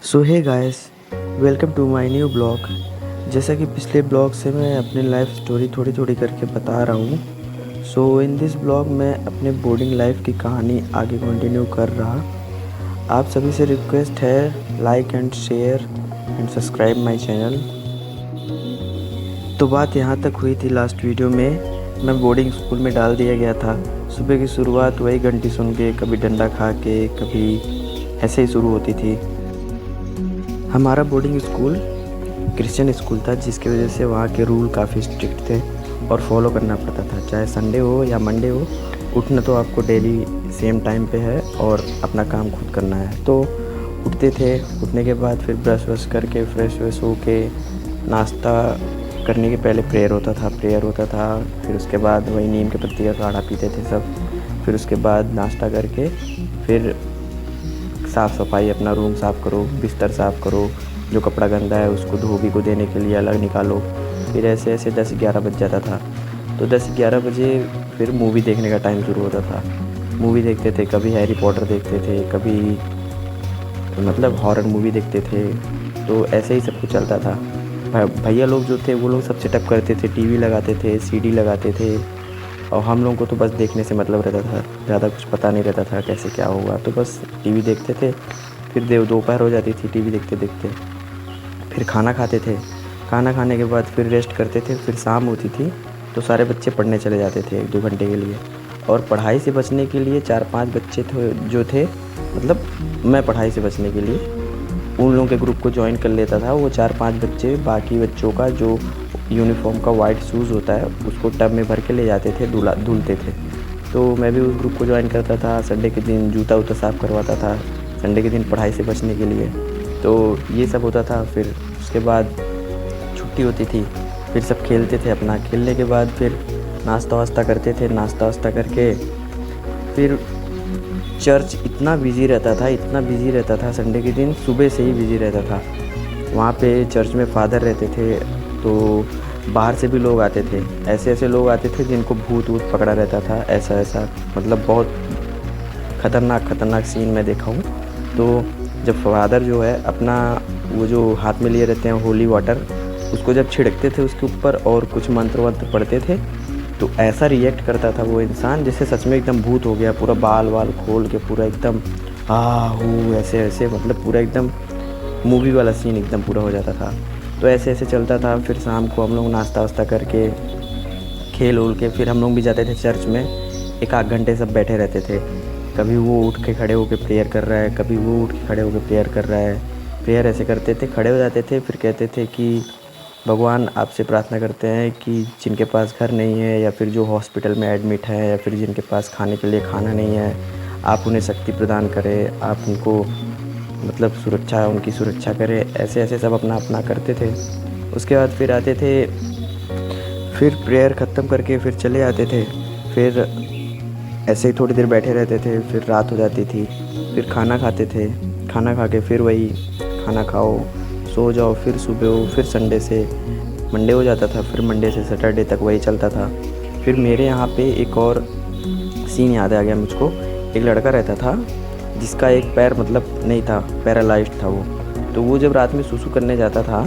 So hey guys, welcome to my new blog. जैसा कि पिछले ब्लॉग से मैं अपनी लाइफ स्टोरी थोड़ी थोड़ी करके बता रहा हूँ। सो इन दिस ब्लॉग मैं अपने बोर्डिंग लाइफ की कहानी आगे कंटिन्यू कर रहा। आप सभी से रिक्वेस्ट है, like and share and subscribe my channel. तो बात यहाँ तक हुई थी लास्ट वीडियो में, मैं बोर्डिंग स्कूल में डाल दिया गया था। सुबह की शुरुआत वही घंटी सुन के, कभी डंडा खा के, कभी ऐसे ही शुरू होती थी। हमारा बोर्डिंग स्कूल क्रिश्चियन स्कूल था, जिसकी वजह से वहाँ के रूल काफ़ी स्ट्रिक्ट थे और फॉलो करना पड़ता था। चाहे संडे हो या मंडे हो, उठना तो आपको डेली सेम टाइम पे है और अपना काम खुद करना है। तो उठते थे, उठने के बाद फिर ब्रश व्रश करके फ्रेश व्रेश हो के नाश्ता करने के पहले प्रेयर होता था। फिर उसके बाद वही नीम के पत्ती का काढ़ा पीते थे सब। फिर उसके बाद नाश्ता करके फिर साफ़ सफाई, अपना रूम साफ़ करो, बिस्तर साफ़ करो, जो कपड़ा गंदा है उसको धोबी को देने के लिए अलग निकालो। फिर ऐसे ऐसे 10-11 बज जाता था। तो 10-11 बजे फिर मूवी देखने का टाइम शुरू होता था। मूवी देखते थे, कभी हैरी पॉटर देखते थे, कभी मतलब हॉरर मूवी देखते थे। तो ऐसे ही सब कुछ चलता था। भैया लोग जो थे वो लोग सब सेटअप करते थे, टीवी लगाते थे, सीडी लगाते थे, और हम लोगों को तो बस देखने से मतलब रहता था। ज़्यादा कुछ पता नहीं रहता था कैसे क्या होगा, तो बस टीवी देखते थे। फिर दोपहर हो जाती थी टीवी देखते देखते। फिर खाना खाते थे। खाना खाने के बाद फिर रेस्ट करते थे। फिर शाम होती थी तो सारे बच्चे पढ़ने चले जाते थे 1-2 घंटे के लिए। और पढ़ाई से बचने के लिए 4-5 बच्चे जो थे, मतलब मैं पढ़ाई से बचने के लिए उन लोगों के ग्रुप को ज्वाइन कर लेता था। वो 4-5 बच्चे बाकी बच्चों का जो यूनिफॉर्म का वाइट शूज़ होता है उसको टब में भर के ले जाते थे, धुलते थे। तो मैं भी उस ग्रुप को ज्वाइन करता था। संडे के दिन जूता वूता साफ़ करवाता था, संडे के दिन पढ़ाई से बचने के लिए। तो ये सब होता था। फिर उसके बाद छुट्टी होती थी, फिर सब खेलते थे। अपना खेलने के बाद फिर नाश्ता वास्ता करते थे। नाश्ता वास्ता करके फिर चर्च इतना बिज़ी रहता था संडे के दिन, सुबह से ही बिज़ी रहता था। वहाँ पे चर्च में फादर रहते थे, तो बाहर से भी लोग आते थे। ऐसे लोग आते थे जिनको भूत वूत पकड़ा रहता था। ऐसा मतलब बहुत ख़तरनाक सीन मैं देखा हूँ। तो जब फादर जो है अपना वो जो हाथ में लिए रहते हैं होली वाटर, उसको जब छिड़कते थे उसके ऊपर और कुछ मंत्र वंत्र पढ़ते थे, तो ऐसा रिएक्ट करता था वो इंसान जैसे सच में एकदम भूत हो गया। पूरा बाल वाल खोल के पूरा एकदम ऐसे मतलब पूरा एकदम मूवी वाला सीन एकदम पूरा हो जाता था। तो ऐसे चलता था। फिर शाम को हम लोग नाश्ता वास्ता करके खेल उल के फिर हम लोग भी जाते थे चर्च में। 1-8 घंटे सब बैठे रहते थे। कभी वो उठ के खड़े होकर प्रेयर कर रहा है, कभी वो उठ के खड़े होकर प्रेयर कर रहा है। प्रेयर ऐसे करते थे, खड़े हो जाते थे, फिर कहते थे कि भगवान आपसे प्रार्थना करते हैं कि जिनके पास घर नहीं है, या फिर जो हॉस्पिटल में एडमिट है, या फिर जिनके पास खाने के लिए खाना नहीं है, आप उन्हें शक्ति प्रदान करें, आप उनको मतलब उनकी सुरक्षा करें। ऐसे सब अपना करते थे। उसके बाद फिर आते थे, फिर प्रेयर ख़त्म करके फिर चले आते थे। फिर ऐसे ही थोड़ी देर बैठे रहते थे, फिर रात हो जाती थी। फिर खाना खाते थे। खाना खा के फिर वही खाना खाओ, सो जाओ, फिर सुबह हो, फिर संडे से मंडे हो जाता था, फिर मंडे से सैटरडे तक वही चलता था। फिर मेरे यहाँ पे एक और सीन याद आ गया मुझको। एक लड़का रहता था जिसका एक पैर मतलब नहीं था, पैरालाइज्ड था वो। तो वो जब रात में सुसु करने जाता था,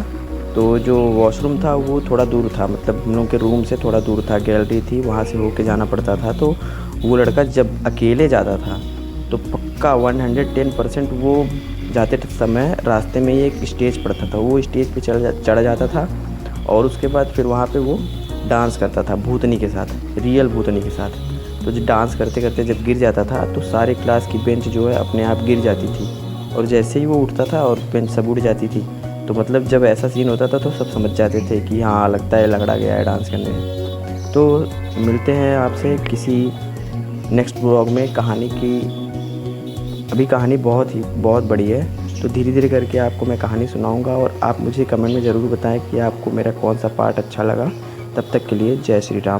तो जो वॉशरूम था वो थोड़ा दूर था, मतलब हम लोग के रूम से थोड़ा दूर था, गैलरी थी, वहाँ से होके जाना पड़ता था। तो वो लड़का जब अकेले जाता था तो पक्का 110% वो जाते समय रास्ते में ही एक स्टेज पड़ता था, वो स्टेज पे चढ़ जाता था। और उसके बाद फिर वहाँ पे वो डांस करता था भूतनी के साथ, रियल भूतनी के साथ। तो जब डांस करते करते जब गिर जाता था तो सारे क्लास की बेंच जो है अपने आप गिर जाती थी, और जैसे ही वो उठता था और बेंच सब उड़ जाती थी। तो मतलब जब ऐसा सीन होता था तो सब समझ जाते थे कि हाँ, लगता है लंगड़ा गया है डांस करने में। तो मिलते हैं आपसे किसी नेक्स्ट ब्लॉग में। कहानी की अभी कहानी बहुत बड़ी है, तो धीरे धीरे करके आपको मैं कहानी सुनाऊंगा, और आप मुझे कमेंट में ज़रूर बताएं कि आपको मेरा कौन सा पार्ट अच्छा लगा। तब तक के लिए जय श्री राम।